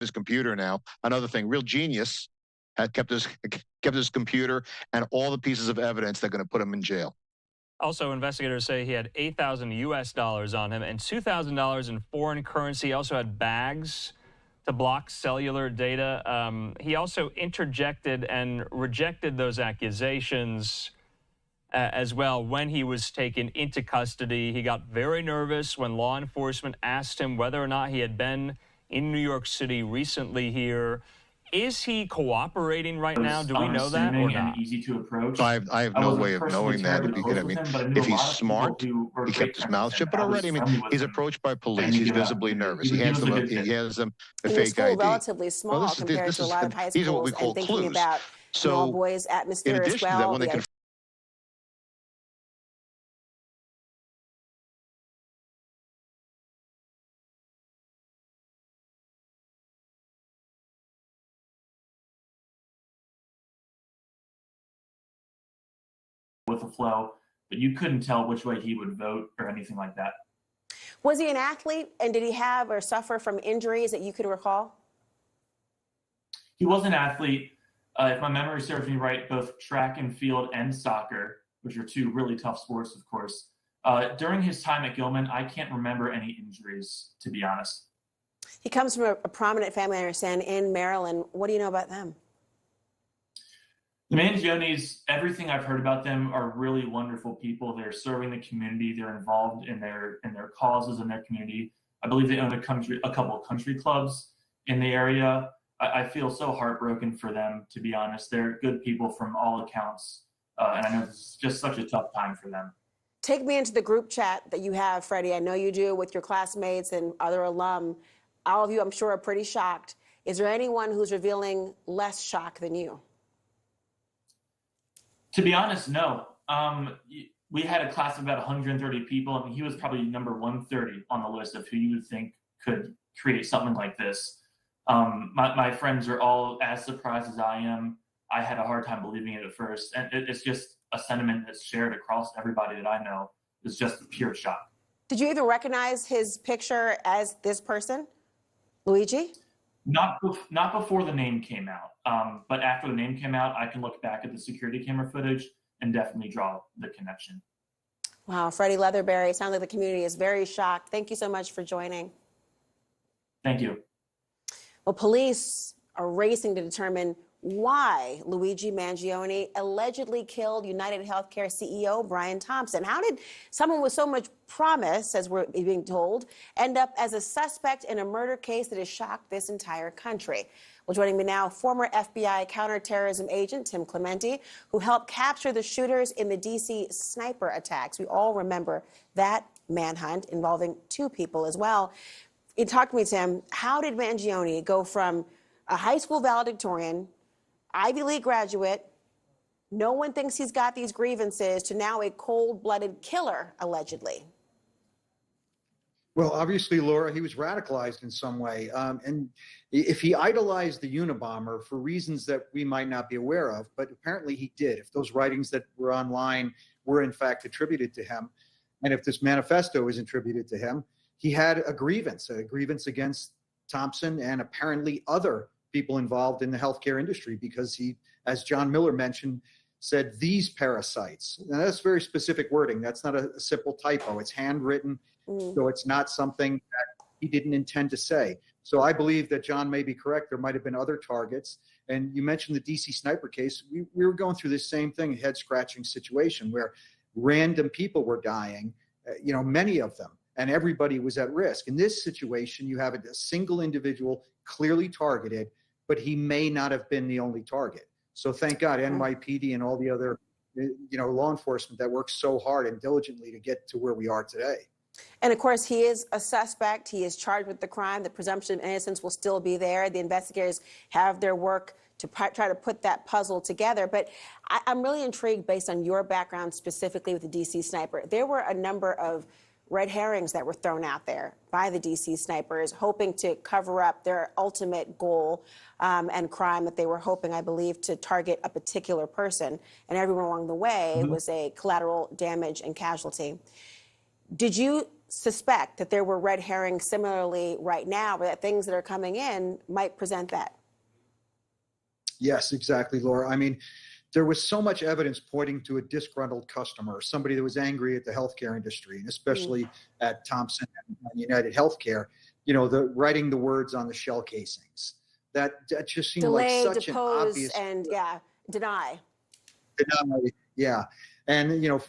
his computer now. Another thing, real genius, had kept his computer and all the pieces of evidence that are going to put him in jail. Also, investigators say he had $8,000 US on him and $2,000 in foreign currency. He also had bags to block cellular data. He also interjected and rejected those accusations as well when he was taken into custody. He got very nervous when law enforcement asked him whether or not he had been in New York City recently here. Is he cooperating right now? Do we know that or not? Easy to approach. I have no way of knowing that. If he's smart, he kept his mouth shut. But already, he's approached by police. He's visibly nervous. He hands them a fake ID. Relatively small compared to a lot of high schools. These are what we call and thinking clues. about all boys atmosphere in addition as well. To that, when they with the flow, but you couldn't tell which way he would vote or anything like that. Was he an athlete, and did he have or suffer from injuries that you can recall? He was an athlete. If my memory serves me right, both track and field and soccer, which are two really tough sports, of course. During his time at Gilman, I can't remember any injuries, to be honest. He comes from a prominent family, I understand, in Maryland. What do you know about them? The Mangiones, everything I've heard about them are really wonderful people. They're serving the community. They're involved in their causes in their community. I believe they own a couple of country clubs in the area. I feel so heartbroken for them, to be honest. They're good people from all accounts. And I know this is just such a tough time for them. Take me into the group chat that you have, Freddie. I know you do with your classmates and other alum. All of you, I'm sure, are pretty shocked. Is there anyone who's revealing less shock than you? To be honest, no. We had a class of about 130 people, and he was probably number 130 on the list of who you would think could create something like this. My friends are all as surprised as I am. I had a hard time believing it at first, and it's just a sentiment that's shared across everybody that I know. It's just pure shock. Did you even recognize his picture as this person, Luigi? Not before the name came out, but after the name came out, I can look back at the security camera footage and definitely draw the connection. Wow, Freddie Leatherberry, sounds like the community is very shocked. Thank you so much for joining. Thank you. Well, police are racing to determine why Luigi Mangione allegedly killed UnitedHealthcare CEO Brian Thompson. How did someone with so much promise, as we're being told, end up as a suspect in a murder case that has shocked this entire country? Well, joining me now, former FBI counterterrorism agent Tim Clementi, who helped capture the shooters in the D.C. sniper attacks. We all remember that manhunt involving two people as well. You talked to me, Tim. How did Mangione go from a high school valedictorian, Ivy League graduate, no one thinks he's got these grievances, to now a cold-blooded killer, allegedly? Well, obviously, Laura, he was radicalized in some way. And if he idolized the Unabomber for reasons that we might not be aware of, but apparently he did, if those writings that were online were in fact attributed to him, and if this manifesto is attributed to him, he had a grievance against Thompson and apparently other people involved in the healthcare industry, because he, as John Miller mentioned, said these parasites. Now, that's very specific wording. That's not a simple typo. It's handwritten, so it's not something that he didn't intend to say. So I believe that John may be correct. There might have been other targets. And you mentioned the DC sniper case. We were going through this same thing, a head-scratching situation where random people were dying, many of them, and everybody was at risk. In this situation, you have a single individual clearly targeted, but he may not have been the only target. So thank God NYPD and all the other, law enforcement that works so hard and diligently to get to where we are today. And of course, he is a suspect. He is charged with the crime. The presumption of innocence will still be there. The investigators have their work to try to put that puzzle together. But I'm really intrigued, based on your background specifically with the DC sniper. There were a number of red herrings that were thrown out there by the DC snipers, hoping to cover up their ultimate goal and crime that they were hoping, I believe, to target a particular person. And everyone along the way was a collateral damage and casualty. Did you suspect that there were red herrings similarly right now, or that things that are coming in might present that? Yes, exactly, Laura. I mean, there was so much evidence pointing to a disgruntled customer, somebody that was angry at the healthcare industry, and especially at Thompson and UnitedHealthcare, you know, writing the words on the shell casings. That just seemed Delay, like such an depose, obvious and deny. Yeah. And, you know,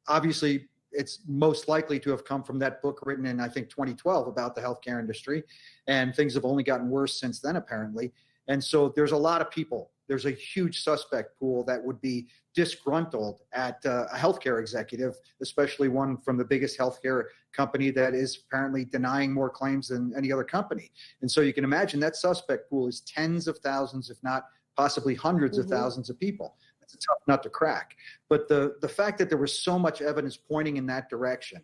obviously it's most likely to have come from that book written in, I think, 2012 about the healthcare industry. And things have only gotten worse since then, apparently. And so there's a lot of people. There's a huge suspect pool that would be disgruntled at a healthcare executive, especially one from the biggest healthcare company that is apparently denying more claims than any other company. And so you can imagine that suspect pool is tens of thousands, if not possibly hundreds of thousands of people. It's a tough nut to crack. But the fact that there was so much evidence pointing in that direction,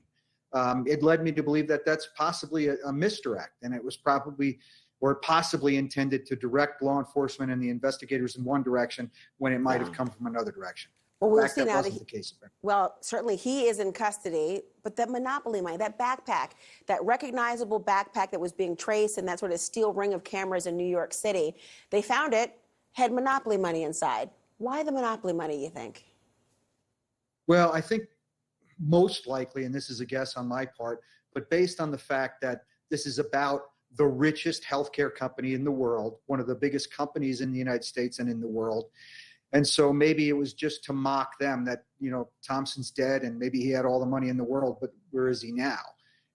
it led me to believe that that's possibly a misdirect, and it was probably or possibly intended to direct law enforcement and the investigators in one direction when it might have come from another direction. Well, we'll see now. The case. Well, certainly he is in custody, but that monopoly money, that backpack, that recognizable backpack that was being traced in that sort of steel ring of cameras in New York City, they found it, had monopoly money inside. Why the monopoly money, you think? Well, I think most likely, and this is a guess on my part, but based on the fact that this is about the richest healthcare company in the world, one of the biggest companies in the United States and in the world. And so maybe it was just to mock them that, you know, Thompson's dead and maybe he had all the money in the world, but where is he now?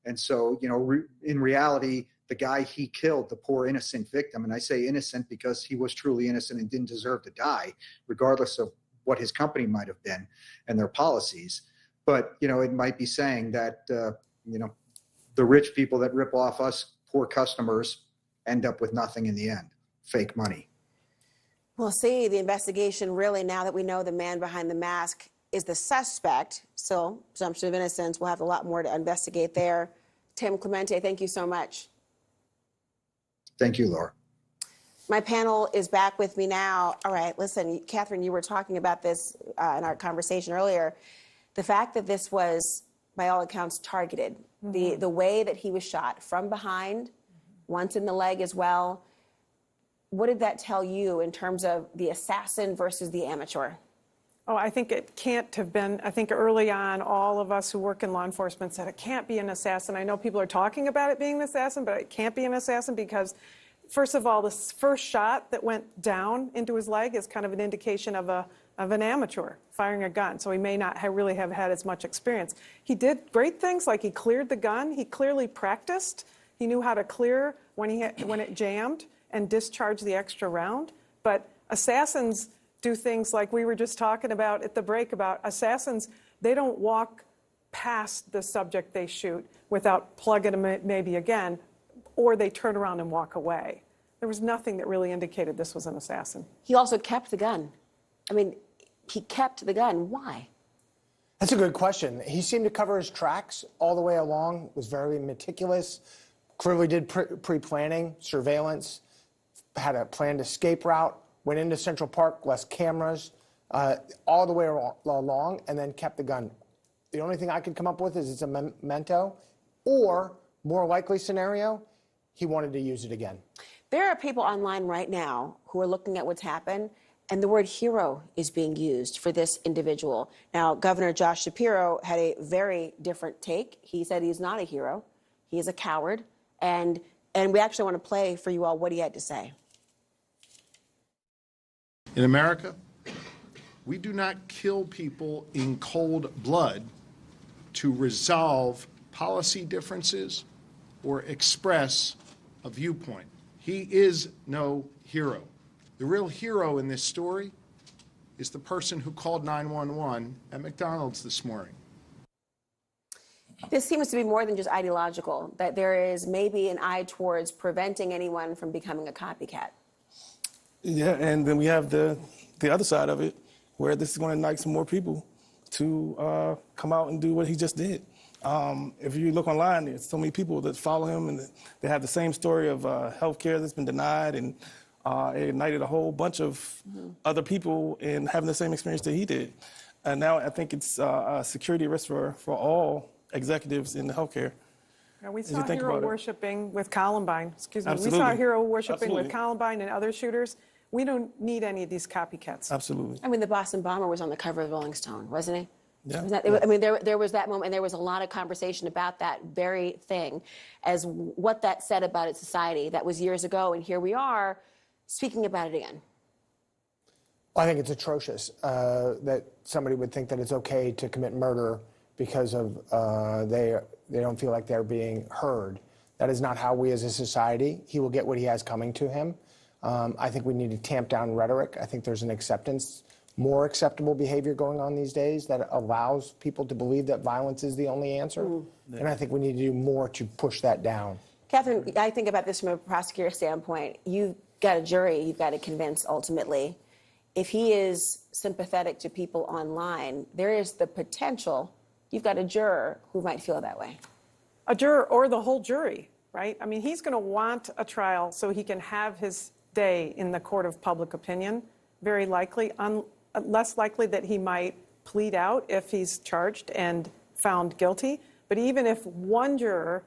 And so, you know, in reality, the guy he killed, the poor innocent victim, and I say innocent because he was truly innocent and didn't deserve to die, regardless of what his company might have been and their policies. But, you know, it might be saying that, you know, the rich people that rip off us poor customers end up with nothing in the end, fake money. We'll see. The investigation really, now that we know the man behind the mask is the suspect, still presumption of innocence, we'll have a lot more to investigate there. Tim Clemente, thank you so much. Thank you, Laura. My panel is back with me now. All right, listen, Catherine, you were talking about this in our conversation earlier. The fact that this was, by all accounts, targeted, the way that he was shot from behind, once in the leg as well. What did that tell you in terms of the assassin versus the amateur? Oh, I think it can't have been. I think early on, all of us who work in law enforcement said it can't be an assassin. I know people are talking about it being an assassin, but it can't be an assassin because, first of all, the first shot that went down into his leg is kind of an indication of an amateur firing a gun. So he may not really have had as much experience. He did great things, like he cleared the gun. He clearly practiced. He knew how to clear when it jammed and discharge the extra round. But assassins do things like we were just talking about at the break about assassins. They don't walk past the subject they shoot without plugging him maybe again, or they turn around and walk away. There was nothing that really indicated this was an assassin. He also kept the gun. I mean, he kept the gun. Why? That's a good question. He seemed to cover his tracks all the way along, was very meticulous, clearly did pre-planning, surveillance, had a planned escape route, went into Central Park, less cameras, all the way along, and then kept the gun. The only thing I could come up with is it's a memento, or more likely scenario, he wanted to use it again. There are people online right now who are looking at what's happened, and the word hero is being used for this individual. Now, Governor Josh Shapiro had a very different take. He said he's not a hero. He is a coward. And we actually want to play for you all what he had to say. In America, we do not kill people in cold blood to resolve policy differences or express a viewpoint. He is no hero. The real hero in this story is the person who called 911 at McDonald's this morning. This seems to be more than just ideological, that there is maybe an eye towards preventing anyone from becoming a copycat. Yeah, and then we have the other side of it, where this is going to ignite some more people to come out and do what he just did. If you look online, there's so many people that follow him, and they have the same story of health care that's been denied, and it ignited a whole bunch of other people in having the same experience that he did. And now I think it's a security risk for all executives in the healthcare Now, we as you saw think hero about it. worshiping with Columbine. Excuse me. We Absolutely. saw hero worshiping Absolutely. with Columbine and other shooters. We don't need any of these copycats. Absolutely. I mean, the Boston bomber was on the cover of Rolling Stone, wasn't he? Yeah. Was that, I mean, there was that moment, and there was a lot of conversation about that very thing, as what that said about its society. That was years ago, and here we are speaking about it again. I think it's atrocious that somebody would think that it's okay to commit murder because of they don't feel like they're being heard. That is not how we as a society. He will get what he has coming to him. I think we need to tamp down rhetoric. I think there's an acceptance, more acceptable behavior going on these days that allows people to believe that violence is the only answer. And I think we need to do more to push that down. Catherine, I think about this from a prosecutor standpoint. You've got a jury you've got to convince ultimately. If he is sympathetic to people online, there is the potential you've got a juror who might feel that way. A juror or the whole jury, right? I mean, he's going to want a trial so he can have his day in the court of public opinion, very likely, less likely that he might plead out if he's charged and found guilty. But even if one juror,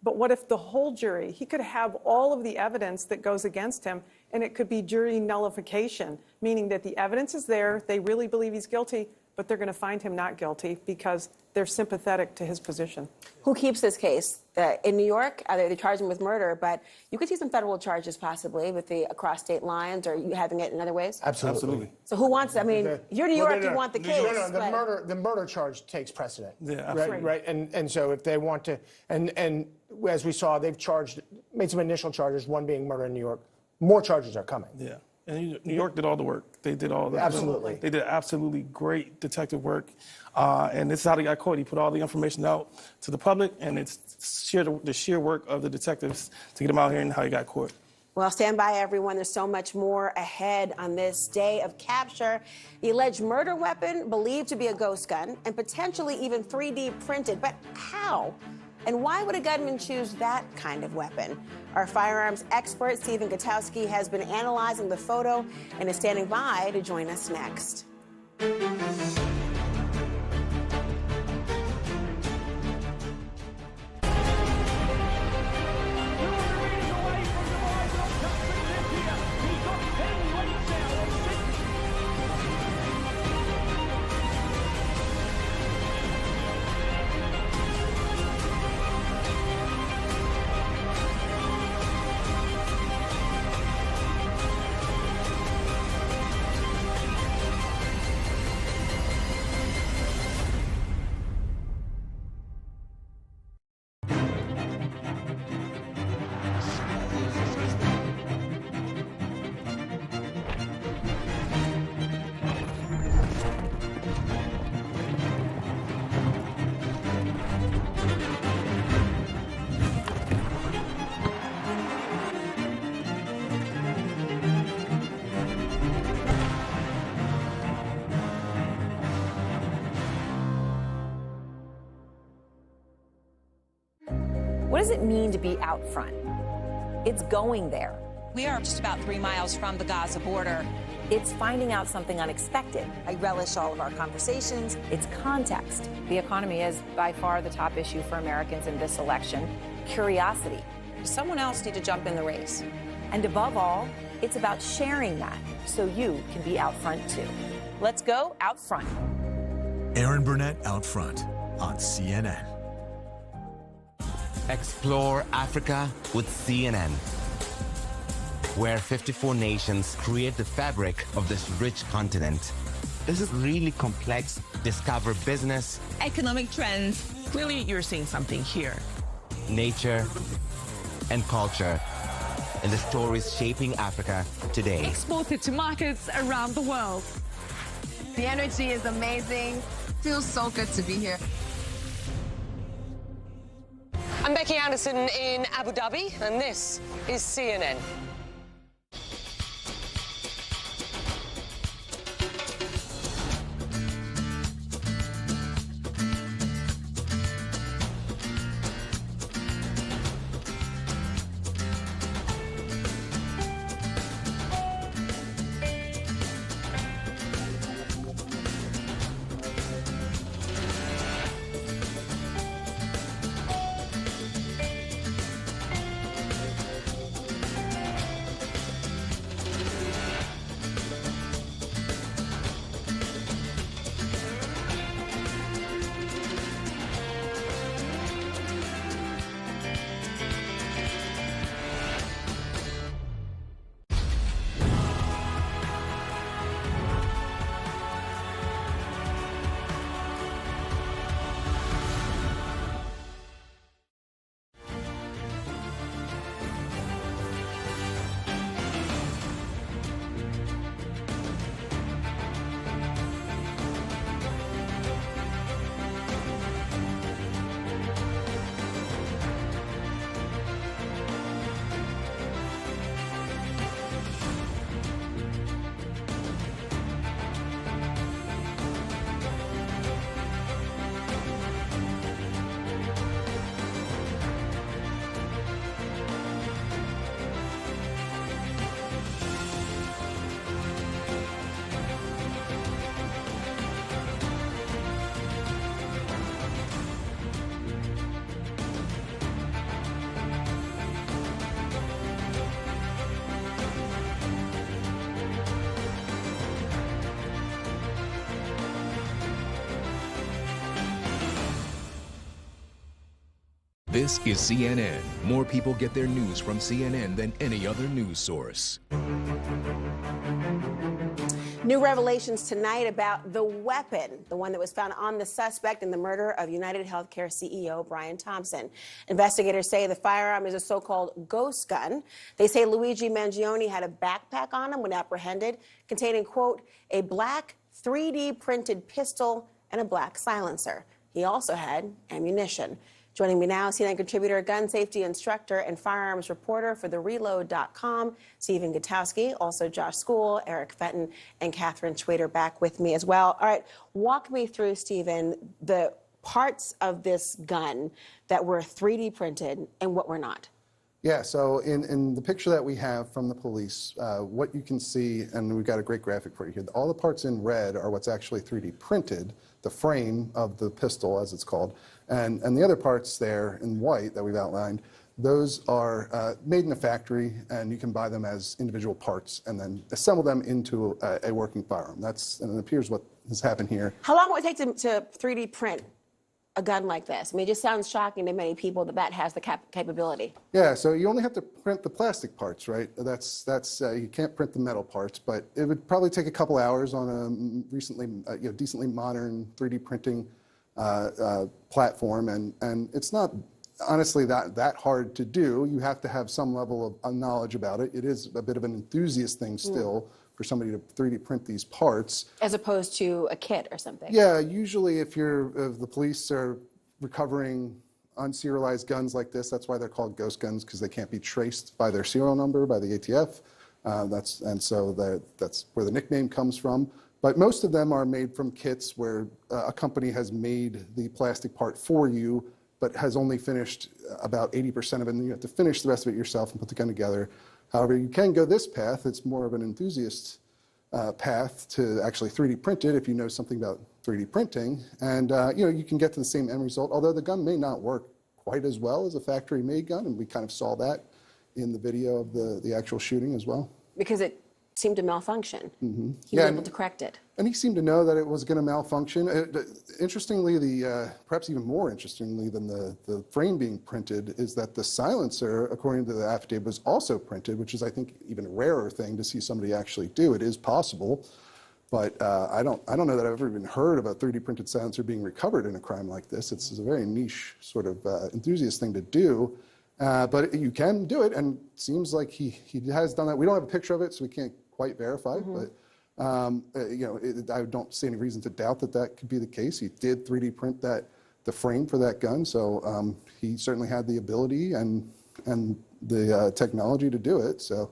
but what if the whole jury? He could have all of the evidence that goes against him, and it could be jury nullification, meaning that the evidence is there, they really believe he's guilty, but they're going to find him not guilty because they're sympathetic to his position. Who keeps this case? In New York, they charge him with murder, but you could see some federal charges possibly with the across state lines, or you having it in other ways? Absolutely. So who wants, I mean, you're New York, you want the case. No, but the murder charge takes precedent. Yeah, right, absolutely. right. And so if they want to, and as we saw, they've made some initial charges, one being murder in New York. More charges are coming. Yeah. And New York did all the work. They did all the Absolutely. They did absolutely great detective work. And this is how they got caught. He put all the information out to the public, and it's the sheer work of the detectives to get him out here and how he got caught. Well, stand by, everyone. There's so much more ahead on this day of capture. The alleged murder weapon, believed to be a ghost gun, and potentially even 3D printed. But how? And why would a gunman choose that kind of weapon? Our firearms expert, Stephen Gutowski, has been analyzing the photo and is standing by to join us next. What does it mean to be out front? It's going there. We are just about 3 miles from the Gaza border. It's finding out something unexpected. I relish all of our conversations. It's context. The economy is by far the top issue for Americans in this election. Curiosity. Does someone else need to jump in the race? And above all, it's about sharing that so you can be out front too. Let's go out front. Aaron Burnett Out Front on CNN. Explore Africa with CNN, where 54 nations create the fabric of this rich continent. This is really complex. Discover business, Economic trends. Clearly, you're seeing something here. nature, and culture, and the stories shaping Africa today. Exported to markets around the world. The energy is amazing. Feels so good to be here. I'm Becky Anderson in Abu Dhabi, and this is CNN. This is CNN. More people get their news from CNN than any other news source. New revelations tonight about the weapon, the one that was found on the suspect in the murder of UnitedHealthcare CEO Brian Thompson. Investigators say the firearm is a so-called ghost gun. They say Luigi Mangione had a backpack on him when apprehended, containing, quote, a black 3D printed pistol and a black silencer. He also had ammunition. Joining me now, CNN contributor, gun safety instructor, and firearms reporter for TheReload.com, Stephen Gutowski, also Josh School, Eric Fenton, and Catherine Schwader back with me as well. All right, walk me through, Stephen, the parts of this gun that were 3D printed and what were not. Yeah, so in the picture that we have from the police, what you can see, and we've got a great graphic for you here, all the parts in red are what's actually 3D printed, the frame of the pistol, as it's called, and the other parts there in white that we've outlined, those are made in a factory, and you can buy them as individual parts and then assemble them into a working firearm. And it appears what has happened here. How long would it take to 3D print a gun like this? I mean, it just sounds shocking to many people that has the capability. Yeah, so you only have to print the plastic parts, right? That's you can't print the metal parts, but it would probably take a couple hours on a recently, decently modern 3D printing platform, and it's not honestly that hard to do. You have to have some level of knowledge about it. It is a bit of an enthusiast thing still. For somebody to 3D print these parts. As opposed to a kit or something. Yeah, usually if the police are recovering unserialized guns like this, that's why they're called ghost guns, because they can't be traced by their serial number, by the ATF. So that's where the nickname comes from. But most of them are made from kits where a company has made the plastic part for you, but has only finished about 80% of it, and you have to finish the rest of it yourself and put the gun together. However, you can go this path. It's more of an enthusiast path to actually 3D print it if you know something about 3D printing. And you can get to the same end result, although the gun may not work quite as well as a factory-made gun, and we kind of saw that in the video of the actual shooting as well. Because it seemed to malfunction. Mm-hmm. He was able to correct it. And he seemed to know that it was going to malfunction. Interestingly, perhaps even more interestingly than the frame being printed, is that the silencer, according to the affidavit, was also printed, which is, I think, even a rarer thing to see somebody actually do. It is possible, but I don't know that I've ever even heard of a 3D printed silencer being recovered in a crime like this. It's a very niche sort of enthusiast thing to do, but you can do it, and it seems like he has done that. We don't have a picture of it, so we can't quite verify, but I don't see any reason to doubt that could be the case. He did 3D print the frame for that gun, so he certainly had the ability and the technology to do it. So,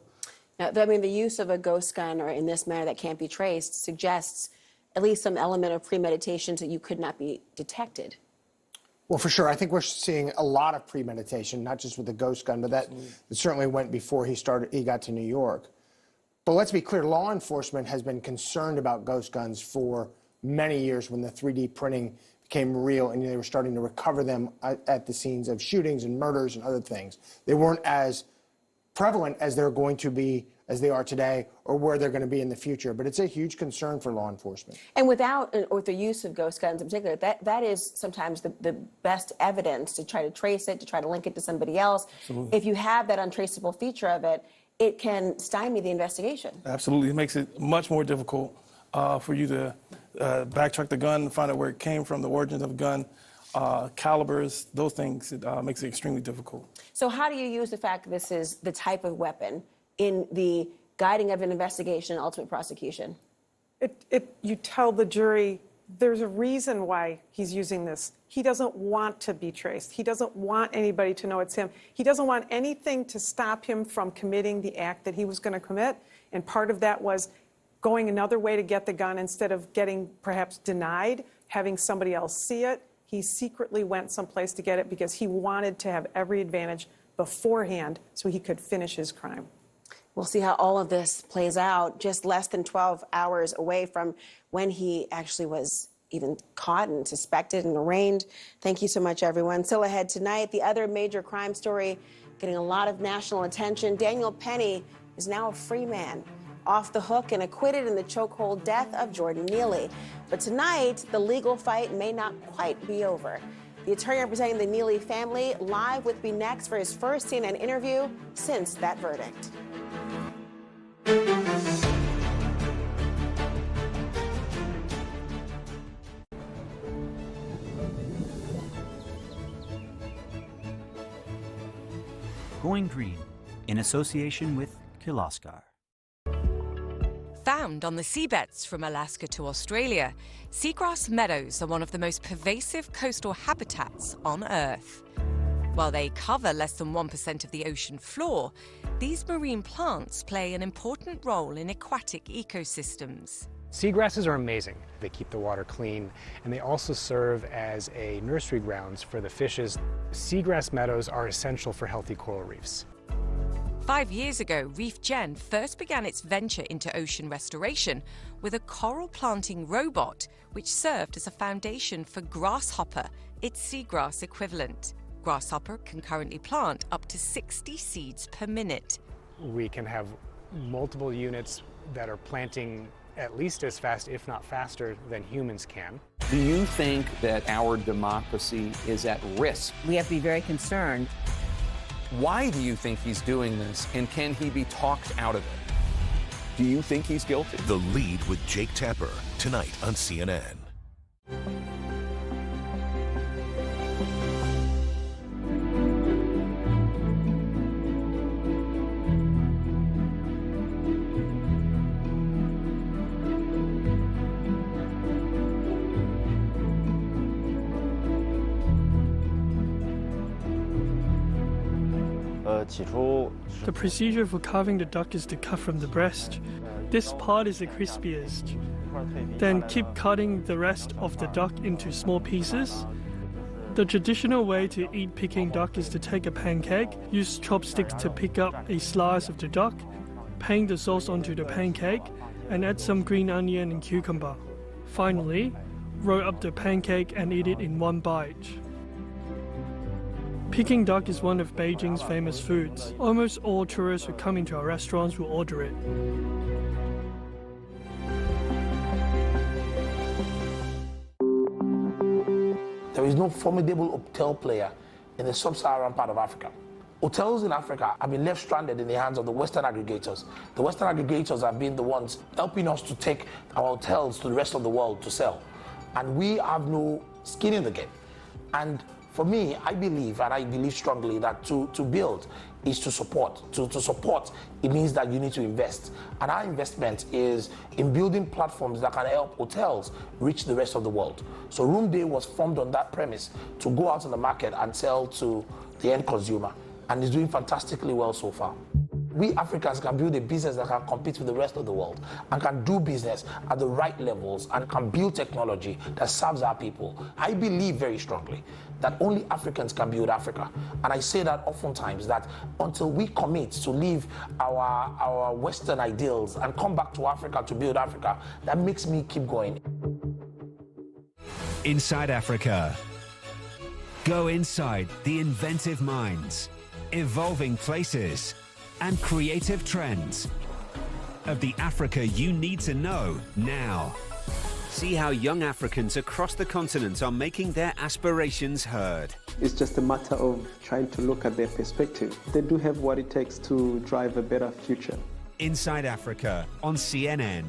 now, I mean, the use of a ghost gun or in this manner that can't be traced suggests at least some element of premeditation so you could not be detected. Well, for sure. I think we're seeing a lot of premeditation, not just with the ghost gun, but that it certainly went before he got to New York. But let's be clear, law enforcement has been concerned about ghost guns for many years when the 3D printing became real and they were starting to recover them at the scenes of shootings and murders and other things. They weren't as prevalent as they're going to be, as they are today, or where they're going to be in the future. But it's a huge concern for law enforcement. And with the use of ghost guns in particular, that is sometimes the best evidence to try to trace it, to try to link it to somebody else. Absolutely. If you have that untraceable feature of it, it can stymie the investigation. Absolutely. It makes it much more difficult for you to backtrack the gun, find out where it came from, the origins of the gun, calibers, those things. It makes it extremely difficult. So how do you use the fact that this is the type of weapon in the guiding of an investigation and ultimate prosecution? You tell the jury there's a reason why he's using this. He doesn't want to be traced. He doesn't want anybody to know it's him. He doesn't want anything to stop him from committing the act that he was going to commit. And part of that was going another way to get the gun instead of getting perhaps denied, having somebody else see it. He secretly went someplace to get it because he wanted to have every advantage beforehand so he could finish his crime. We'll see how all of this plays out just less than 12 hours away from when he actually was even caught and suspected and arraigned. Thank you so much, everyone. Still ahead tonight, the other major crime story getting a lot of national attention. Daniel Penny is now a free man, off the hook and acquitted in the chokehold death of Jordan Neely. But tonight, the legal fight may not quite be over. The attorney representing the Neely family live with me next for his first CNN interview since that verdict. Going Green, in association with Kirloskar. Found on the seabeds from Alaska to Australia, seagrass meadows are one of the most pervasive coastal habitats on Earth. While they cover less than 1% of the ocean floor, these marine plants play an important role in aquatic ecosystems. Seagrasses are amazing. They keep the water clean, and they also serve as a nursery grounds for the fishes. Seagrass meadows are essential for healthy coral reefs. 5 years ago, Reef Gen first began its venture into ocean restoration with a coral planting robot, which served as a foundation for Grasshopper, its seagrass equivalent. Grasshopper can currently plant up to 60 seeds per minute. We can have multiple units that are planting at least as fast, if not faster, than humans can. Do you think that our democracy is at risk? We have to be very concerned. Why do you think he's doing this, and can he be talked out of it? Do you think he's guilty? The Lead with Jake Tapper, tonight on CNN. The procedure for carving the duck is to cut from the breast. This part is the crispiest. Then keep cutting the rest of the duck into small pieces. The traditional way to eat Peking duck is to take a pancake, use chopsticks to pick up a slice of the duck, paint the sauce onto the pancake, and add some green onion and cucumber. Finally, roll up the pancake and eat it in one bite. Peking duck is one of Beijing's famous foods. Almost all tourists who come into our restaurants will order it. There is no formidable hotel player in the sub-Saharan part of Africa. Hotels in Africa have been left stranded in the hands of the Western aggregators. The Western aggregators have been the ones helping us to take our hotels to the rest of the world to sell. And we have no skin in the game. And for me, I believe, and I believe strongly, that to build is to support. To support, it means that you need to invest. And our investment is in building platforms that can help hotels reach the rest of the world. So Room Day was formed on that premise to go out in the market and sell to the end consumer. And it's doing fantastically well so far. We Africans can build a business that can compete with the rest of the world and can do business at the right levels and can build technology that serves our people. I believe very strongly that only Africans can build Africa. And I say that oftentimes, that until we commit to leave our Western ideals and come back to Africa to build Africa, that makes me keep going. Inside Africa. Go inside the inventive minds, evolving places, and creative trends of the Africa you need to know now. See how young Africans across the continent are making their aspirations heard. It's just a matter of trying to look at their perspective. They do have what it takes to drive a better future. Inside Africa on CNN,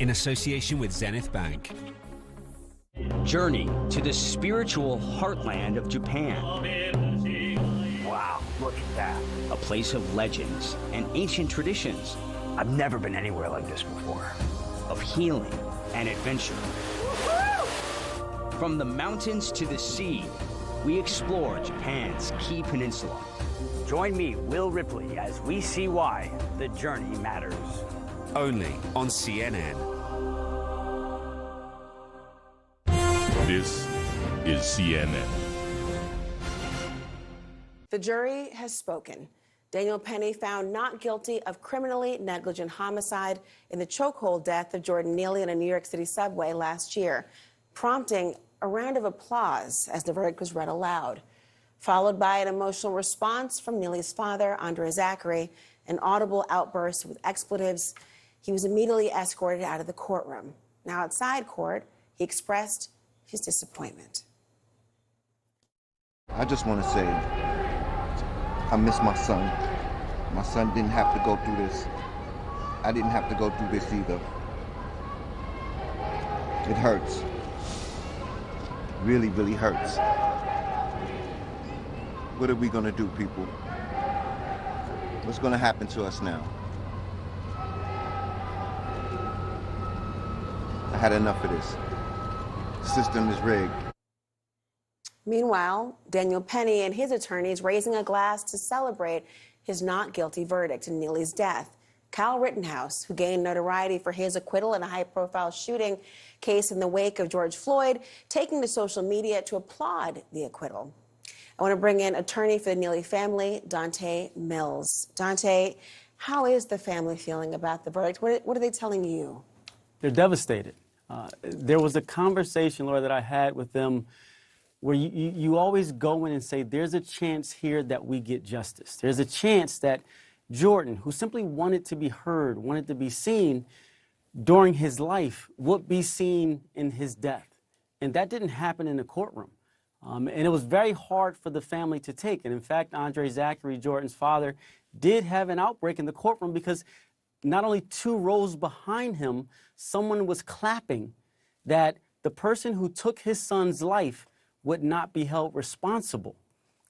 in association with Zenith Bank. Journey to the spiritual heartland of Japan. Wow, look at that. A place of legends and ancient traditions. I've never been anywhere like this before. Of healing and adventure. From the mountains to the sea, we explore Japan's key peninsula. Join me, Will Ripley, as we see why the journey matters. Only on CNN. This is CNN. The jury has spoken. Daniel Penny found not guilty of criminally negligent homicide in the chokehold death of Jordan Neely in a New York City subway last year, prompting a round of applause as the verdict was read aloud, followed by an emotional response from Neely's father, Andre Zachary, an audible outburst with expletives. He was immediately escorted out of the courtroom. Now, outside court, he expressed his disappointment. I just want to say I miss my son. My son didn't have to go through this. I didn't have to go through this either. It hurts. Really, really hurts. What are we going to do, people? What's going to happen to us now? I had enough of this. The system is rigged. Meanwhile, Daniel Penny and his attorneys raising a glass to celebrate his not guilty verdict in Neely's death. Kyle Rittenhouse, who gained notoriety for his acquittal in a high-profile shooting case in the wake of George Floyd, taking to social media to applaud the acquittal. I want to bring in attorney for the Neely family, Dante Mills. Dante, how is the family feeling about the verdict? What are they telling you? They're devastated. There was a conversation, Laura, that I had with them where you always go in and say, there's a chance here that we get justice. There's a chance that Jordan, who simply wanted to be heard, wanted to be seen during his life, would be seen in his death. And that didn't happen in the courtroom. And it was very hard for the family to take. And in fact, Andre Zachary, Jordan's father, did have an outbreak in the courtroom because not only 2 rows behind him, someone was clapping that the person who took his son's life would not be held responsible.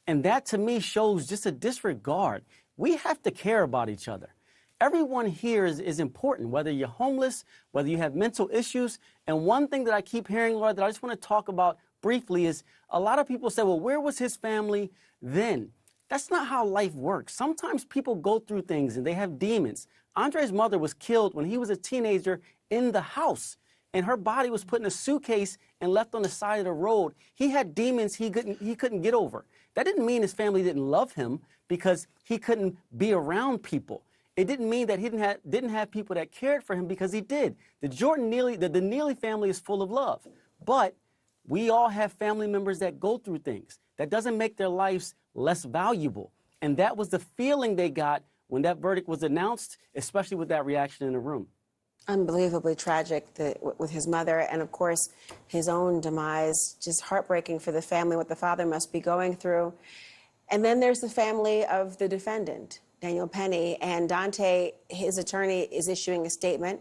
And that, to me, shows just a disregard. We have to care about each other. Everyone here is important, whether you're homeless, whether you have mental issues. And one thing that I keep hearing, Laura, that I just want to talk about briefly is a lot of people say, well, where was his family then? That's not how life works. Sometimes people go through things and they have demons. Andre's mother was killed when he was a teenager in the house, and her body was put in a suitcase and left on the side of the road. He had demons he couldn't get over. That didn't mean his family didn't love him because he couldn't be around people. It didn't mean that he didn't have people that cared for him, because he did. The Neely family is full of love. But we all have family members that go through things. That doesn't make their lives less valuable. And that was the feeling they got when that verdict was announced, especially with that reaction in the room. Unbelievably tragic with his mother, and of course his own demise. Just heartbreaking for the family, what the father must be going through. And then there's the family of the defendant, Daniel Penny, and Dante, his attorney, is issuing a statement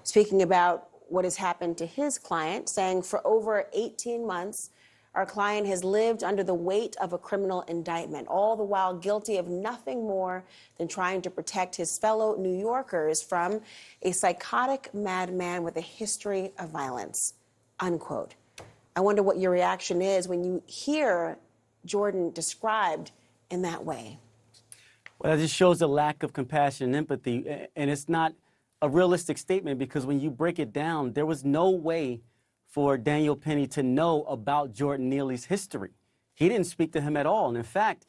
speaking about what has happened to his client, saying for over 18 months, our client has lived under the weight of a criminal indictment, all the while guilty of nothing more than trying to protect his fellow New Yorkers from a psychotic madman with a history of violence, unquote. I wonder what your reaction is when you hear Jordan described in that way. Well, that just shows a lack of compassion and empathy, and it's not a realistic statement, because when you break it down, there was no way for Daniel Penny to know about Jordan Neely's history. He didn't speak to him at all. And in fact,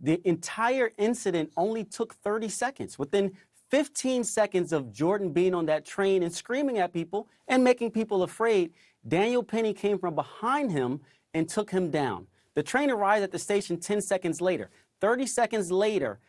the entire incident only took 30 seconds. Within 15 seconds of Jordan being on that train and screaming at people and making people afraid, Daniel Penny came from behind him and took him down. The train arrived at the station 10 seconds later. 30 seconds later,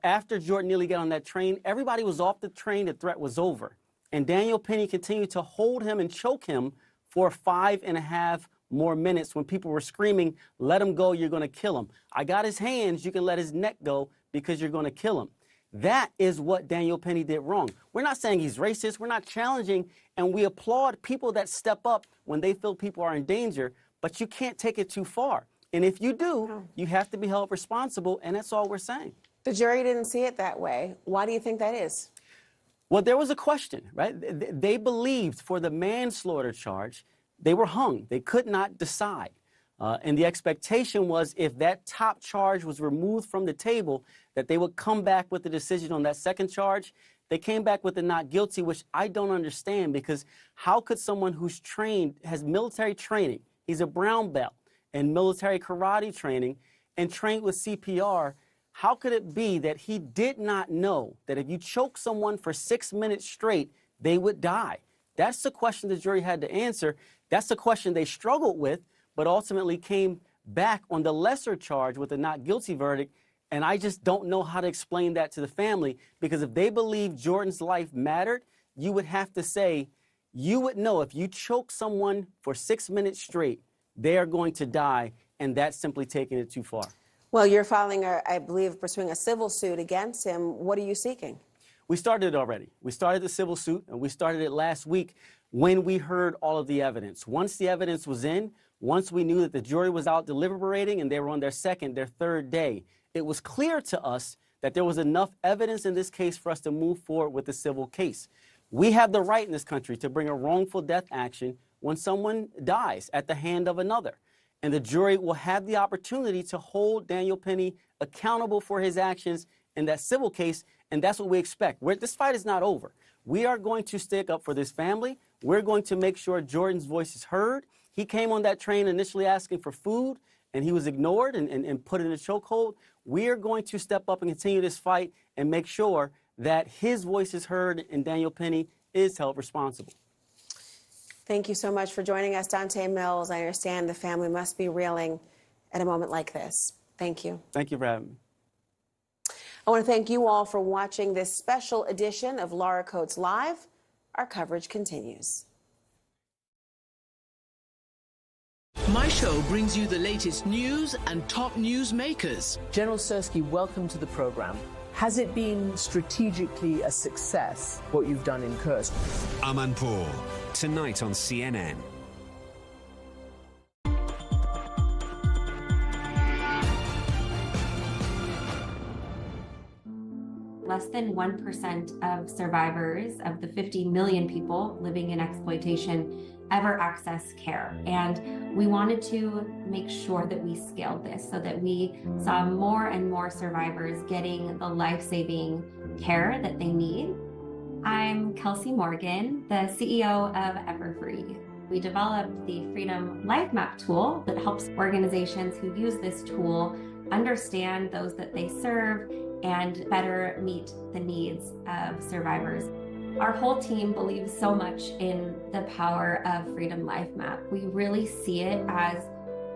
after Jordan Neely got on that train, everybody was off the train. The threat was over. And Daniel Penny continued to hold him and choke him for 5.5 more minutes when people were screaming, let him go, you're going to kill him. I got his hands, you can let his neck go because you're going to kill him. That is what Daniel Penny did wrong. We're not saying he's racist, we're not challenging, and we applaud people that step up when they feel people are in danger, but you can't take it too far. And if you do, you have to be held responsible, and that's all we're saying. The jury didn't see it that way. Why do you think that is? Well, there was a question, right? They believed for the manslaughter charge, they were hung. They could not decide. And the expectation was if that top charge was removed from the table, that they would come back with the decision on that second charge. They came back with the not guilty, which I don't understand, because how could someone who's trained, has military training, he's a brown belt and military karate training and trained with CPR, how could it be that he did not know that if you choke someone for 6 minutes straight, they would die? That's the question the jury had to answer. That's the question they struggled with, but ultimately came back on the lesser charge with a not guilty verdict. And I just don't know how to explain that to the family, because if they believe Jordan's life mattered, you would have to say, you would know if you choke someone for 6 minutes straight, they are going to die. and that's simply taking it too far. Well, you're filing, I believe, pursuing a civil suit against him. What are you seeking? We started it already. We started the civil suit, and we started it last week when we heard all of the evidence. Once the evidence was in, once we knew that the jury was out deliberating and they were on their second, their third day, it was clear to us that there was enough evidence in this case for us to move forward with the civil case. We have the right in this country to bring a wrongful death action when someone dies at the hand of another. And the jury will have the opportunity to hold Daniel Penny accountable for his actions in that civil case, and that's what we expect. This fight is not over. We are going to stick up for this family. We're going to make sure Jordan's voice is heard. He came on that train initially asking for food, and he was ignored and put in a chokehold. We are going to step up and continue this fight and make sure that his voice is heard and Daniel Penny is held responsible. Thank you so much for joining us, Dante Mills. I understand the family must be reeling at a moment like this. Thank you. Thank you for having me. I want to thank you all for watching this special edition of Laura Coates Live. Our coverage continues. My show brings you the latest news and top news makers. General Sersky, welcome to the program. Has it been strategically a success, what you've done in Kursk? Amanpour, tonight on CNN. Less than 1% of survivors of the 50 million people living in exploitation ever access care. And we wanted to make sure that we scaled this so that we saw more and more survivors getting the life-saving care that they need. I'm Kelsey Morgan, the CEO of Everfree. We developed the Freedom Life Map tool that helps organizations who use this tool understand those that they serve and better meet the needs of survivors. Our whole team believes so much in the power of Freedom Life Map. We really see it as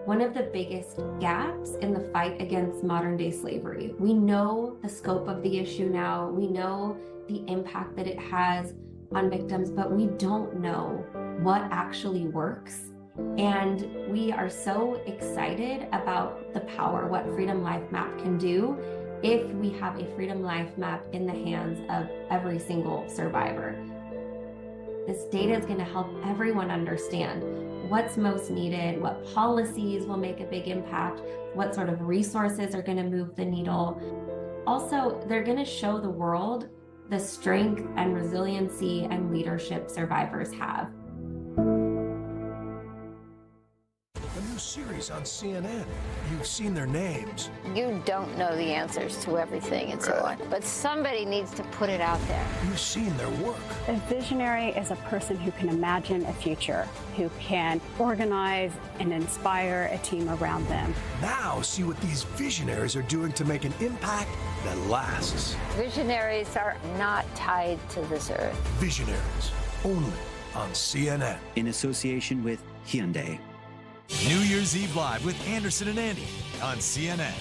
one of the biggest gaps in the fight against modern day slavery. We know the scope of the issue now. We know the impact that it has on victims, but we don't know what actually works. And we are so excited about the power, what Freedom Life Map can do if we have a Freedom Life Map in the hands of every single survivor. This data is going to help everyone understand what's most needed, what policies will make a big impact, what sort of resources are going to move the needle. Also, they're going to show the world the strength and resiliency and leadership survivors have. Series on CNN. You've seen their names. You don't know the answers to everything and so on, but somebody needs to put it out there. You've seen their work. A visionary is a person who can imagine a future, who can organize and inspire a team around them. Now see what these visionaries are doing to make an impact that lasts. Visionaries are not tied to this earth. Visionaries, only on CNN. In association with Hyundai. New Year's Eve Live with Anderson and Andy on CNN.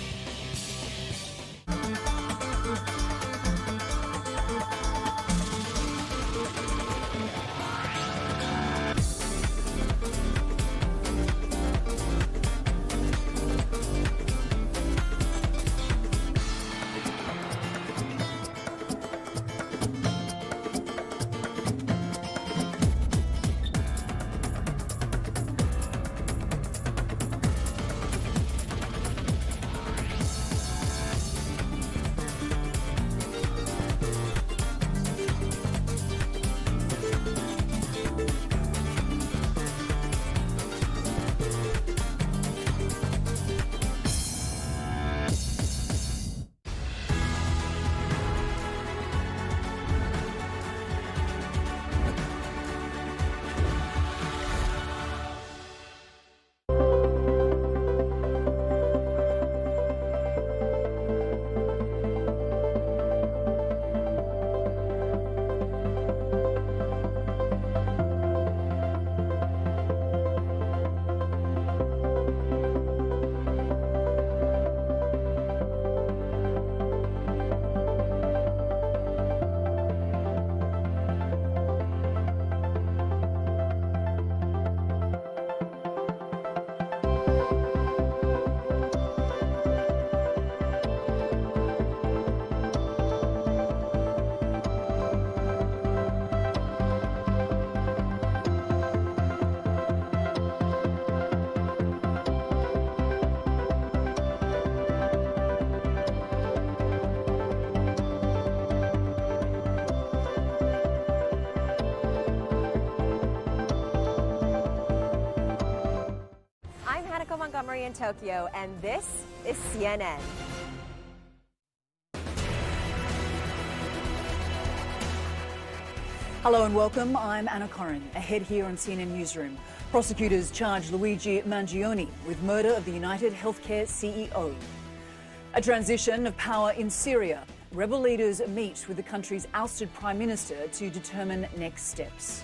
Montgomery in Tokyo, and this is CNN. Hello and welcome. I'm Anna Corrin. Ahead here on CNN Newsroom. Prosecutors charge Luigi Mangione with murder of the UnitedHealthcare CEO. A transition of power in Syria. Rebel leaders meet with the country's ousted prime minister to determine next steps.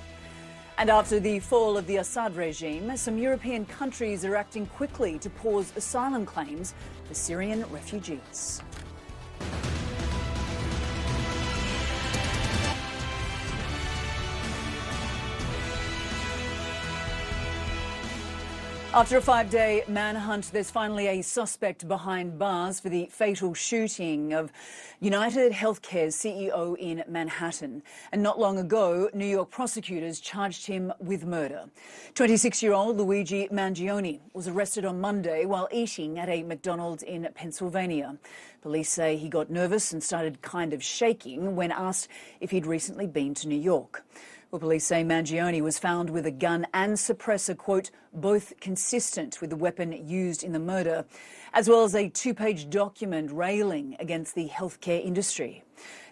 And after the fall of the Assad regime, some European countries are acting quickly to pause asylum claims for Syrian refugees. After a 5-day manhunt, there's finally a suspect behind bars for the fatal shooting of UnitedHealthcare's CEO in Manhattan. And not long ago, New York prosecutors charged him with murder. 26-year-old Luigi Mangione was arrested on Monday while eating at a McDonald's in Pennsylvania. Police say he got nervous and started kind of shaking when asked if he'd recently been to New York. Well, police say Mangione was found with a gun and suppressor, quote, both consistent with the weapon used in the murder, as well as a 2-page document railing against the healthcare industry.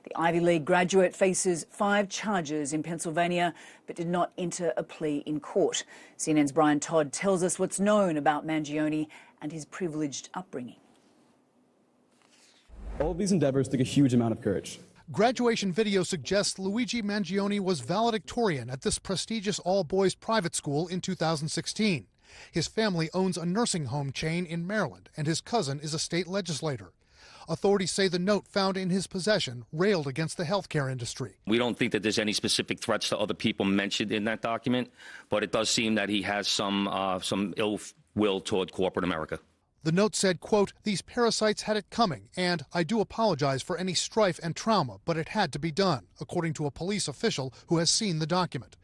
The Ivy League graduate faces 5 charges in Pennsylvania, but did not enter a plea in court. CNN's Brian Todd tells us what's known about Mangione and his privileged upbringing. All of these endeavors took a huge amount of courage. Graduation video suggests Luigi Mangione was valedictorian at this prestigious all-boys private school in 2016. His family owns a nursing home chain in Maryland, and his cousin is a state legislator. Authorities say the note found in his possession railed against the healthcare industry. We don't think that there's any specific threats to other people mentioned in that document, but it does seem that he has some ill will toward corporate America. The note said, quote, "These parasites had it coming, and I do apologize for any strife and trauma, but it had to be done," according to a police official who has seen the document.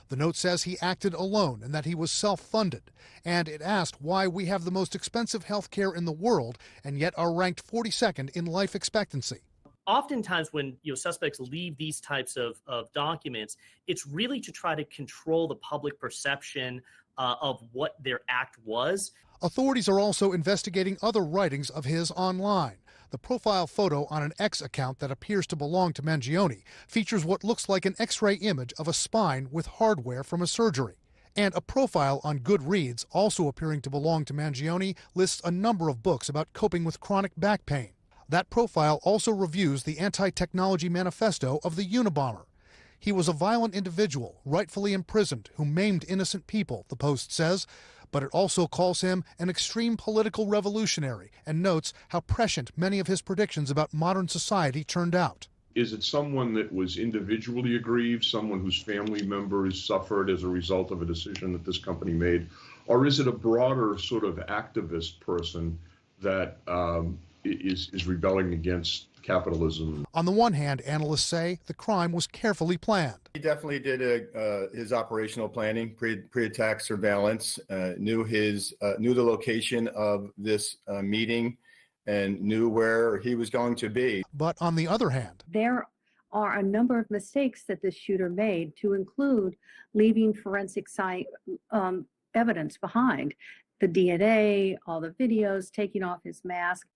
The note says he acted alone and that he was self-funded, and it asked why we have the most expensive health care in the world and yet are ranked 42nd in life expectancy. Oftentimes when suspects leave these types of documents, it's really to try to control the public perception of what their act was. Authorities are also investigating other writings of his online. The profile photo on an X account that appears to belong to Mangione features what looks like an X-ray image of a spine with hardware from a surgery. And a profile on Goodreads, also appearing to belong to Mangione, lists a number of books about coping with chronic back pain. That profile also reviews the anti-technology manifesto of the Unabomber. He was a violent individual, rightfully imprisoned, who maimed innocent people, the Post says. But it also calls him an extreme political revolutionary and notes how prescient many of his predictions about modern society turned out. Is it someone that was individually aggrieved, someone whose family members suffered as a result of a decision that this company made? Or is it a broader sort of activist person that is rebelling against capitalism? On the one hand, analysts say the crime was carefully planned. He definitely did his operational planning, pre-attack surveillance, knew the location of this meeting, and knew where he was going to be. But on the other hand, there are a number of mistakes that this shooter made, to include leaving forensic evidence behind, the DNA, all the videos, taking off his mask.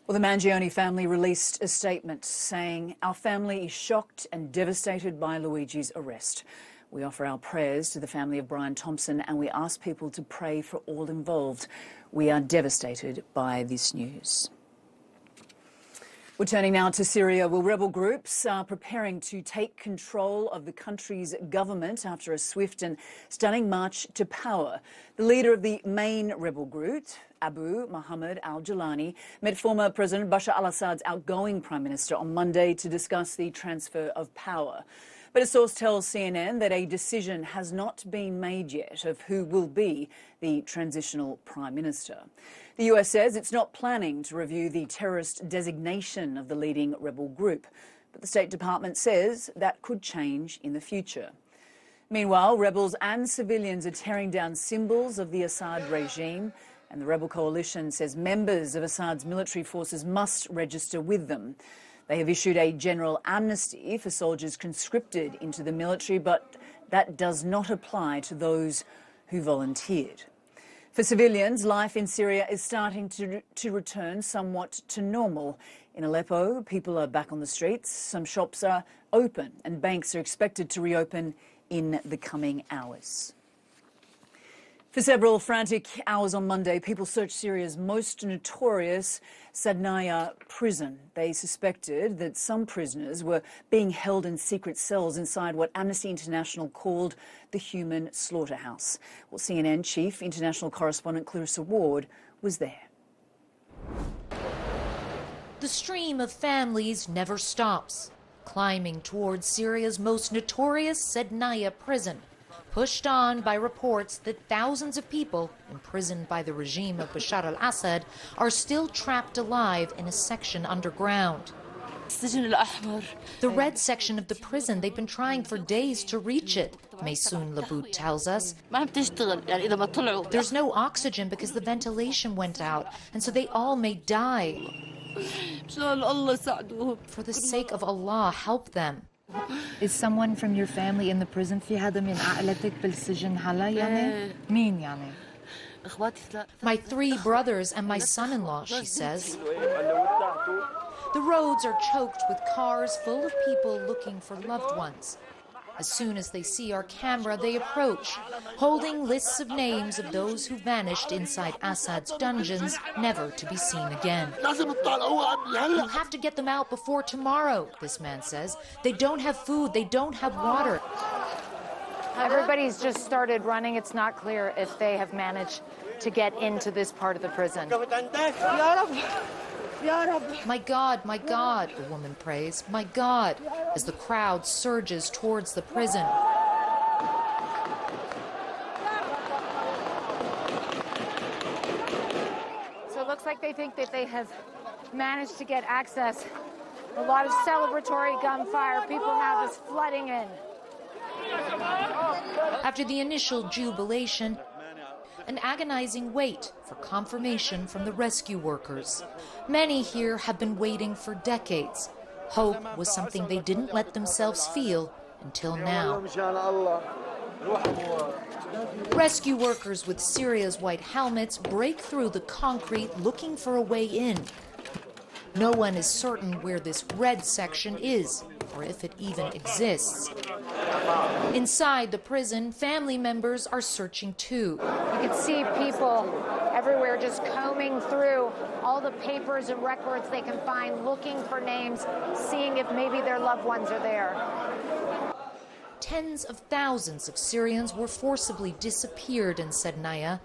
Well, the Mangione family released a statement saying, "Our family is shocked and devastated by Luigi's arrest. We offer our prayers to the family of Brian Thompson and we ask people to pray for all involved. We are devastated by this news." We're turning now to Syria, where rebel groups are preparing to take control of the country's government after a swift and stunning march to power. The leader of the main rebel group, Abu Muhammad al-Jilani, met former President Bashar al-Assad's outgoing prime minister on Monday to discuss the transfer of power. But a source tells CNN that a decision has not been made yet of who will be the transitional prime minister. The US says it's not planning to review the terrorist designation of the leading rebel group, but the State Department says that could change in the future. Meanwhile, rebels and civilians are tearing down symbols of the Assad regime, and the rebel coalition says members of Assad's military forces must register with them. They have issued a general amnesty for soldiers conscripted into the military, but that does not apply to those who volunteered. For civilians, life in Syria is starting to return somewhat to normal. In Aleppo, people are back on the streets, some shops are open, and banks are expected to reopen in the coming hours. For several frantic hours on Monday, people searched Syria's most notorious Sadnaya prison. They suspected that some prisoners were being held in secret cells inside what Amnesty International called the human slaughterhouse. Well, CNN chief international correspondent Clarissa Ward was there. The stream of families never stops, climbing towards Syria's most notorious Sadnaya prison, pushed on by reports that thousands of people imprisoned by the regime of Bashar al-Assad are still trapped alive in a section underground. The red section of the prison, they've been trying for days to reach it, Maysoon Labout tells us. There's no oxygen because the ventilation went out, and so they all may die. For the sake of Allah, help them. Is someone from your family in the prison? في حدا من عائلتك بالسجن هلا يعني؟ مين يعني? My 3 brothers and my son-in-law, she says. The roads are choked with cars full of people looking for loved ones. As soon as they see our camera, they approach, holding lists of names of those who vanished inside Assad's dungeons, never to be seen again. You have to get them out before tomorrow, this man says. They don't have food, they don't have water. Everybody's just started running. It's not clear if they have managed to get into this part of the prison. My God, the woman prays, my God, as the crowd surges towards the prison. So it looks like they think that they have managed to get access. A lot of celebratory gunfire, people now just flooding in. After the initial jubilation, an agonizing wait for confirmation from the rescue workers. Many here have been waiting for decades. Hope was something they didn't let themselves feel until now. Rescue workers with Syria's white helmets break through the concrete looking for a way in. No one is certain where this red section is, or if it even exists. Inside the prison, family members are searching too. You can see people everywhere just combing through all the papers and records they can find, looking for names, seeing if maybe their loved ones are there. Tens of thousands of Syrians were forcibly disappeared in Sadnaya,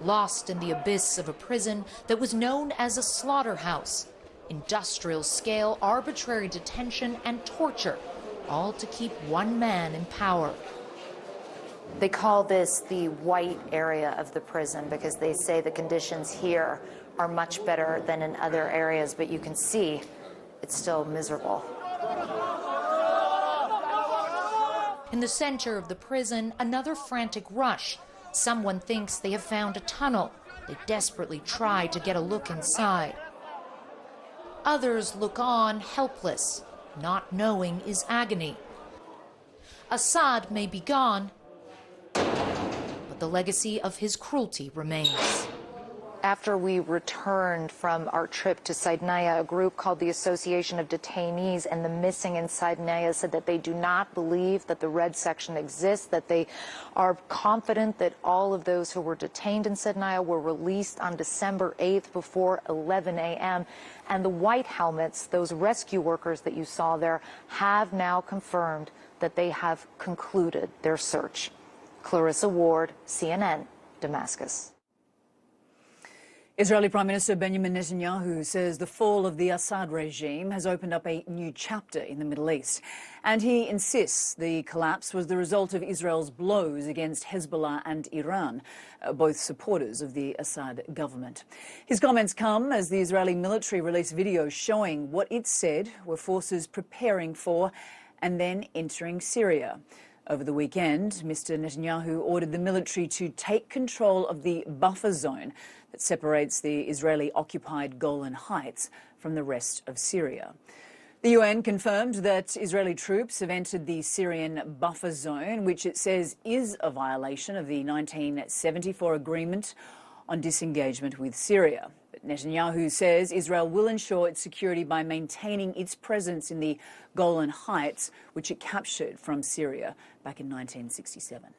lost in the abyss of a prison that was known as a slaughterhouse. Industrial-scale arbitrary detention and torture, all to keep one man in power. They call this the white area of the prison because they say the conditions here are much better than in other areas, but you can see it's still miserable. In the center of the prison, another frantic rush. Someone thinks they have found a tunnel. They desperately try to get a look inside. Others look on, helpless. Not knowing is agony. Assad may be gone, but the legacy of his cruelty remains. After we returned from our trip to Sadnaya, a group called the Association of Detainees and the Missing in Sadnaya said that they do not believe that the red section exists, that they are confident that all of those who were detained in Sadnaya were released on December 8th before 11 a.m. And the white helmets, those rescue workers that you saw there, have now confirmed that they have concluded their search. Clarissa Ward, CNN, Damascus. Israeli Prime Minister Benjamin Netanyahu says the fall of the Assad regime has opened up a new chapter in the Middle East. And he insists the collapse was the result of Israel's blows against Hezbollah and Iran, both supporters of the Assad government. His comments come as the Israeli military released videos showing what it said were forces preparing for and then entering Syria. Over the weekend, Mr. Netanyahu ordered the military to take control of the buffer zone that separates the Israeli-occupied Golan Heights from the rest of Syria. The UN confirmed that Israeli troops have entered the Syrian buffer zone, which it says is a violation of the 1974 agreement on disengagement with Syria. But Netanyahu says Israel will ensure its security by maintaining its presence in the Golan Heights, which it captured from Syria back in 1967.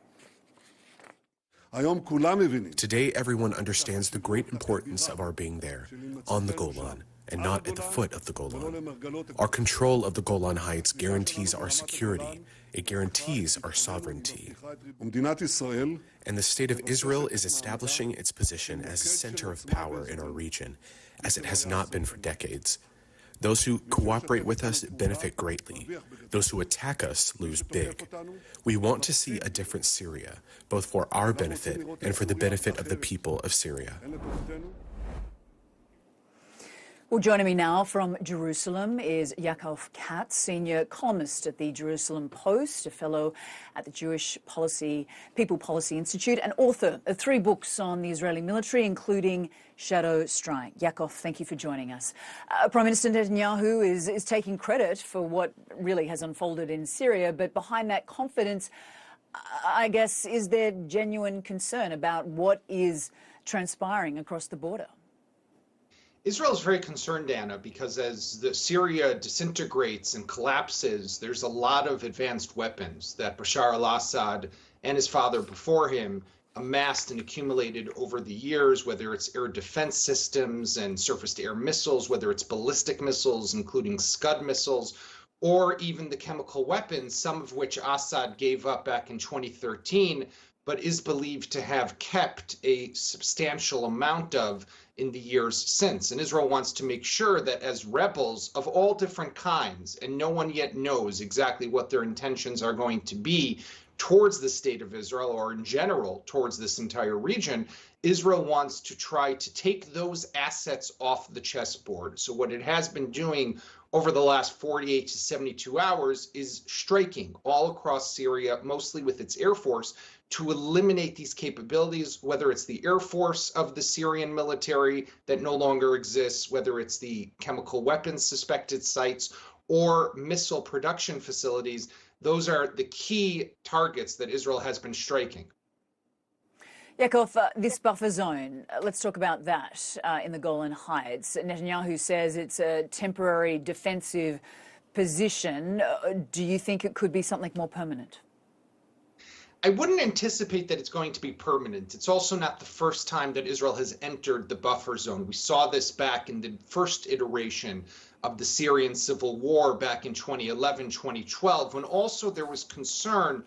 Today, everyone understands the great importance of our being there, on the Golan, and not at the foot of the Golan. Our control of the Golan Heights guarantees our security. It guarantees our sovereignty. And the State of Israel is establishing its position as a center of power in our region, as it has not been for decades. Those who cooperate with us benefit greatly. Those who attack us lose big. We want to see a different Syria, both for our benefit and for the benefit of the people of Syria. Well, joining me now from Jerusalem is Yaakov Katz, senior columnist at the Jerusalem Post, a fellow at the Jewish People Policy Institute, and author of 3 books on the Israeli military, including Shadow Strike. Yaakov, thank you for joining us. Prime Minister Netanyahu is taking credit for what really has unfolded in Syria, but behind that confidence, I guess, is there genuine concern about what is transpiring across the border? Israel is very concerned, Anna, because as Syria disintegrates and collapses, there's a lot of advanced weapons that Bashar al-Assad and his father before him amassed and accumulated over the years, whether it's air defense systems and surface-to-air missiles, whether it's ballistic missiles, including Scud missiles, or even the chemical weapons, some of which Assad gave up back in 2013, but is believed to have kept a substantial amount of in the years since. And Israel wants to make sure that as rebels of all different kinds, and no one yet knows exactly what their intentions are going to be towards the state of Israel, or in general towards this entire region, Israel wants to try to take those assets off the chessboard. So what it has been doing over the last 48 to 72 hours is striking all across Syria, mostly with its air force, to eliminate these capabilities, whether it's the air force of the Syrian military that no longer exists, whether it's the chemical weapons suspected sites or missile production facilities. Those are the key targets that Israel has been striking. Yaakov, this buffer zone, let's talk about that in the Golan Heights. Netanyahu says it's a temporary defensive position. Do you think it could be something more permanent? I wouldn't anticipate that it's going to be permanent. It's also not the first time that Israel has entered the buffer zone. We saw this back in the first iteration of the Syrian civil war back in 2011, 2012, when also there was concern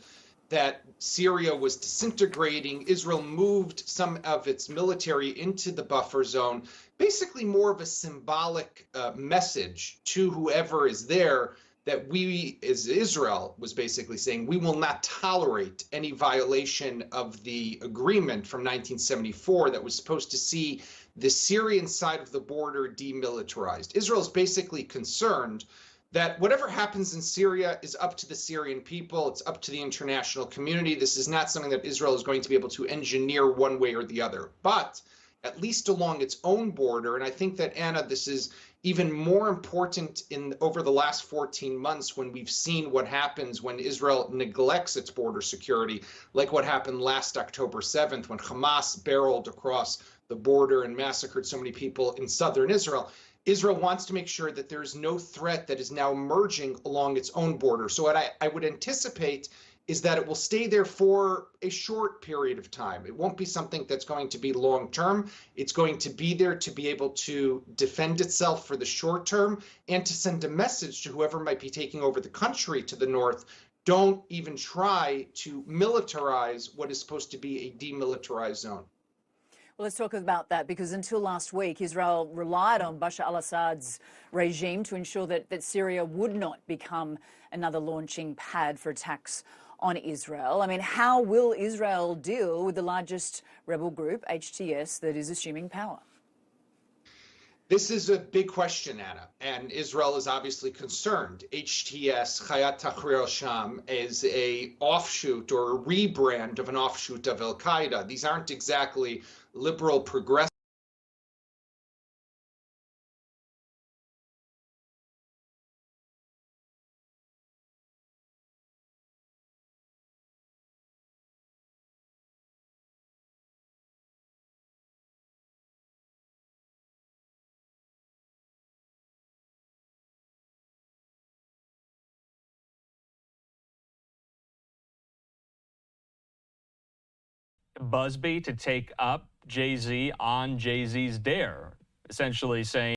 that Syria was disintegrating. Israel moved some of its military into the buffer zone, basically more of a symbolic message to whoever is there, that we, as Israel, was basically saying, we will not tolerate any violation of the agreement from 1974 that was supposed to see the Syrian side of the border demilitarized. Israel is basically concerned that whatever happens in Syria is up to the Syrian people. It's up to the international community. This is not something that Israel is going to be able to engineer one way or the other. But at least along its own border, and I think that, Anna, this is even more important over the last 14 months when we've seen what happens when Israel neglects its border security, like what happened last October 7th when Hamas barreled across the border and massacred so many people in southern Israel. Israel wants to make sure that there is no threat that is now emerging along its own border. So what I would anticipate is that it will stay there for a short period of time. It won't be something that's going to be long term. It's going to be there to be able to defend itself for the short term and to send a message to whoever might be taking over the country to the north. Don't even try to militarize what is supposed to be a demilitarized zone. Well, let's talk about that, because until last week, Israel relied on Bashar al-Assad's regime to ensure that Syria would not become another launching pad for attacks on Israel. I mean, how will Israel deal with the largest rebel group, HTS, that is assuming power? This is a big question, Anna, and Israel is obviously concerned. HTS, Hayat Tahrir al-Sham, is a offshoot or a rebrand of an offshoot of al-Qaeda. These aren't exactly liberal progressive Busby to take up Jay-Z on Jay-Z's dare, essentially saying